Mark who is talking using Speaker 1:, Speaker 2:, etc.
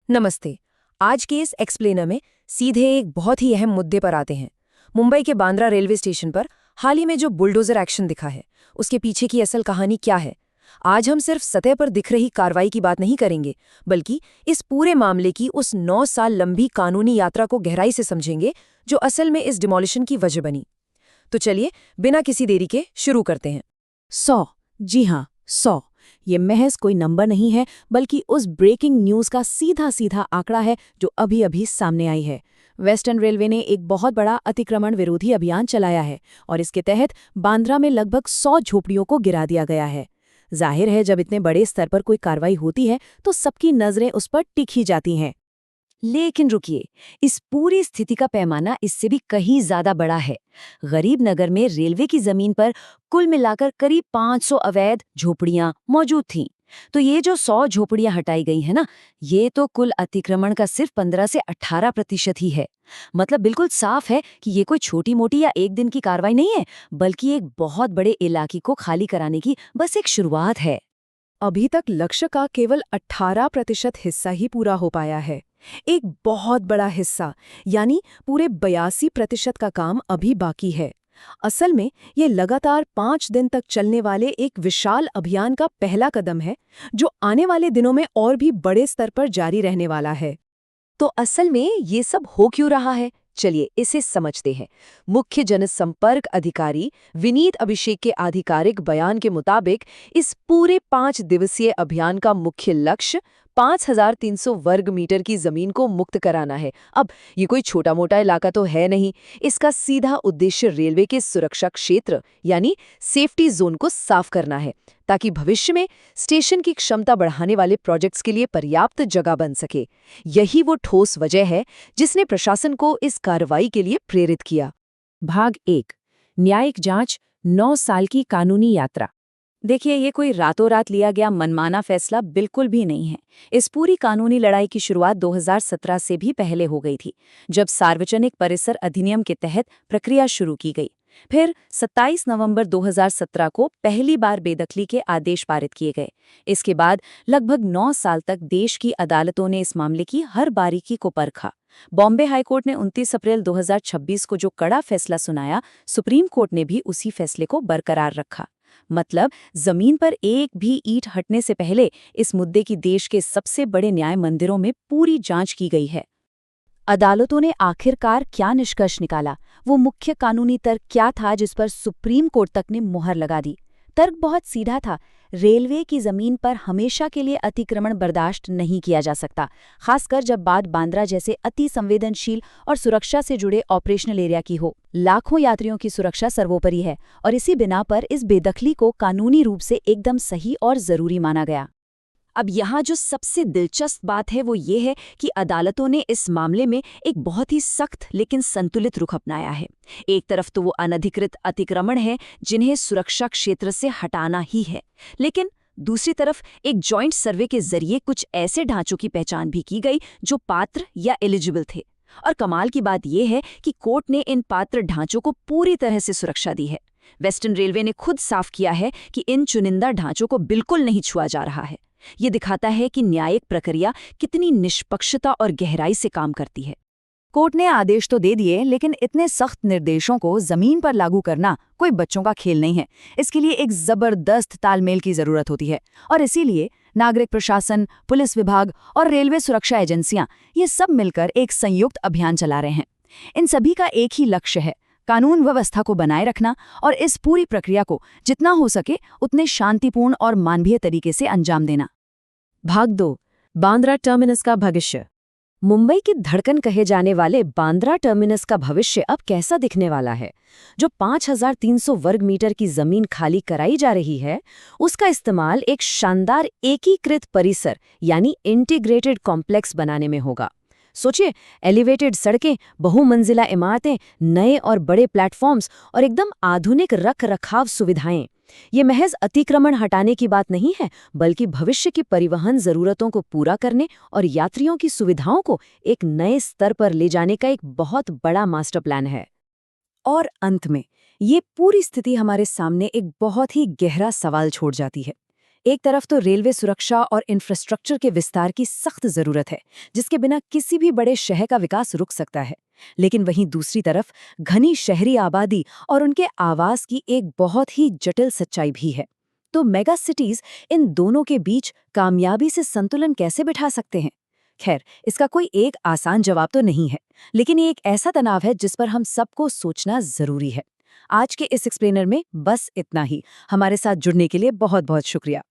Speaker 1: नमस्ते। आज के इस एक्सप्लेनर में सीधे एक बहुत ही अहम मुद्दे पर आते हैं। मुंबई के बांद्रा रेलवे स्टेशन पर हाल ही में जो बुलडोजर एक्शन दिखा है, उसके पीछे की असल कहानी क्या है? आज हम सिर्फ सतह पर दिख रही कार्रवाई की बात नहीं करेंगे, बल्कि इस पूरे मामले की उस 9 साल लंबी कानूनी यात्रा को गहराई से समझेंगे, जो असल में इस डिमोलिशन की वजह बनी। तो चलिए, बिना किसी देरी के शुरू करते हैं।
Speaker 2: 100। जी हाँ, 100। ये महज कोई नंबर नहीं है, बल्कि उस ब्रेकिंग न्यूज़ का सीधा सीधा आंकड़ा है जो अभी अभी सामने आई है। वेस्टर्न रेलवे ने एक बहुत बड़ा अतिक्रमण विरोधी अभियान चलाया है और इसके तहत बांद्रा में लगभग 100 झोपड़ियों को गिरा दिया गया है। जाहिर है, जब इतने बड़े स्तर पर कोई कार्रवाई होती है तो सबकी नजरें उस पर टिकी जाती हैं।
Speaker 3: लेकिन रुकिए, इस पूरी स्थिति का पैमाना इससे भी कहीं ज्यादा बड़ा है। गरीब नगर में रेलवे की जमीन पर कुल मिलाकर करीब 500 अवैध झोपड़ियां मौजूद थीं। तो ये जो 100 झोपड़ियां हटाई गई है ना, ये तो कुल अतिक्रमण का सिर्फ 15 से 18% ही है। मतलब बिल्कुल साफ है कि ये कोई छोटी मोटी या एक दिन की कार्रवाई नहीं है, बल्कि एक बहुत बड़े इलाके को खाली कराने की बस एक शुरुआत है।
Speaker 2: अभी तक लक्ष्य का केवल 18% हिस्सा ही पूरा हो पाया है। एक बहुत बड़ा हिस्सा, यानी पूरे 82% का काम अभी बाकी है। असल में ये लगातार 5 दिन तक चलने वाले एक विशाल अभियान का पहला कदम है, जो आने वाले दिनों में और भी बड़े स्तर पर जारी रहने वाला है।
Speaker 3: तो असल में ये सब हो क्यों रहा है? चलिए इसे समझते हैं। मुख्य जनसंपर्क अधिकारी विनीत अभिषेक के आधिकारिक बयान के मुताबिक इस पूरे 5 दिवसीय अभियान का मुख्य लक्ष्य 5,300 वर्ग मीटर की जमीन को मुक्त कराना है। अब ये कोई छोटा मोटा इलाका तो है नहीं। इसका सीधा उद्देश्य रेलवे के सुरक्षा क्षेत्र यानी सेफ्टी जोन को साफ करना है, ताकि भविष्य में स्टेशन की क्षमता बढ़ाने वाले प्रोजेक्ट्स के लिए पर्याप्त जगह बन सके। यही वो ठोस वजह है जिसने प्रशासन को इस कार्रवाई के लिए प्रेरित किया।
Speaker 2: भाग 1, न्यायिक जांच, 9 साल की कानूनी यात्रा।
Speaker 3: देखिए, ये कोई रातों रात लिया गया मनमाना फैसला बिल्कुल भी नहीं है। इस पूरी कानूनी लड़ाई की शुरुआत 2017 से भी पहले हो गई थी, जब सार्वजनिक परिसर अधिनियम के तहत प्रक्रिया शुरू की गई। फिर 27 नवंबर 2017 को पहली बार बेदखली के आदेश पारित किए गए। इसके बाद लगभग 9 साल तक देश की अदालतों ने इस मामले की हर बारीकी को परखा। बॉम्बे हाईकोर्ट ने 29 अप्रैल 2026 को जो कड़ा फैसला सुनाया, सुप्रीम कोर्ट ने भी उसी फैसले को बरकरार रखा। मतलब जमीन पर एक भी ईंट हटने से पहले इस मुद्दे की देश के सबसे बड़े न्याय मंदिरों में पूरी जांच की गई है।
Speaker 2: अदालतों ने आखिरकार क्या निष्कर्ष निकाला? वो मुख्य कानूनी तर्क क्या था जिस पर सुप्रीम कोर्ट तक ने मुहर लगा दी? तर्क बहुत सीधा था। रेलवे की जमीन पर हमेशा के लिए अतिक्रमण बर्दाश्त नहीं किया जा सकता, खासकर जब बात बांद्रा जैसे अति संवेदनशील और सुरक्षा से जुड़े ऑपरेशनल एरिया की हो। लाखों यात्रियों की सुरक्षा सर्वोपरि है और इसी बिना पर इस बेदखली को कानूनी रूप से एकदम सही और जरूरी माना गया।
Speaker 3: अब यहाँ जो सबसे दिलचस्प बात है वो ये है कि अदालतों ने इस मामले में एक बहुत ही सख्त लेकिन संतुलित रुख अपनाया है। एक तरफ तो वो अनधिकृत अतिक्रमण है जिन्हें सुरक्षा क्षेत्र से हटाना ही है, लेकिन दूसरी तरफ एक जॉइंट सर्वे के जरिए कुछ ऐसे ढांचों की पहचान भी की गई जो पात्र या एलिजिबल थे। और कमाल की बात यह है कि कोर्ट ने इन पात्र ढांचों को पूरी तरह से सुरक्षा दी है। वेस्टर्न रेलवे ने खुद साफ किया है कि इन चुनिंदा ढांचों को बिल्कुल नहीं छुआ जा रहा है। ये दिखाता है कि न्यायिक प्रक्रिया कितनी निष्पक्षता और गहराई से काम करती है।
Speaker 2: कोर्ट ने आदेश तो दे दिए, लेकिन इतने सख्त निर्देशों को जमीन पर लागू करना कोई बच्चों का खेल नहीं है। इसके लिए एक जबरदस्त तालमेल की जरूरत होती है और इसीलिए नागरिक प्रशासन, पुलिस विभाग और रेलवे सुरक्षा एजेंसियां ये सब मिलकर एक संयुक्त अभियान चला रहे हैं। इन सभी का एक ही लक्ष्य है, कानून व्यवस्था को बनाए रखना और इस पूरी प्रक्रिया को जितना हो सके उतने शांतिपूर्ण और मानवीय तरीके से अंजाम देना।
Speaker 1: भाग 2, बांद्रा टर्मिनस का भविष्य। मुंबई की धड़कन कहे जाने वाले बांद्रा टर्मिनस का भविष्य अब कैसा दिखने वाला है? जो 5,300 वर्ग मीटर की जमीन खाली कराई जा रही है, उसका इस्तेमाल एक शानदार एकीकृत परिसर यानी इंटीग्रेटेड कॉम्प्लेक्स बनाने में होगा। सोचिए, एलिवेटेड सड़कें, बहुमंजिला इमारतें, नए और बड़े प्लेटफॉर्म्स और एकदम आधुनिक रख रखाव सुविधाएं। ये महज अतिक्रमण हटाने की बात नहीं है, बल्कि भविष्य की परिवहन जरूरतों को पूरा करने और यात्रियों की सुविधाओं को एक नए स्तर पर ले जाने का एक बहुत बड़ा मास्टर प्लान है।
Speaker 2: और अंत में ये पूरी स्थिति हमारे सामने एक बहुत ही गहरा सवाल छोड़ जाती है।
Speaker 1: एक तरफ तो रेलवे सुरक्षा और इंफ्रास्ट्रक्चर के विस्तार की सख्त जरूरत है, जिसके बिना किसी भी बड़े शहर का विकास रुक सकता है। लेकिन वहीं दूसरी तरफ घनी शहरी आबादी और उनके आवास की एक बहुत ही जटिल सच्चाई भी है। तो मेगा सिटीज इन दोनों के बीच कामयाबी से संतुलन कैसे बिठा सकते हैं? खैर, इसका कोई एक आसान जवाब तो नहीं है, लेकिन ये एक ऐसा तनाव है जिस पर हम सबको सोचना जरूरी है। आज के इस एक्सप्लेनर में बस इतना ही। हमारे साथ जुड़ने के लिए बहुत बहुत शुक्रिया।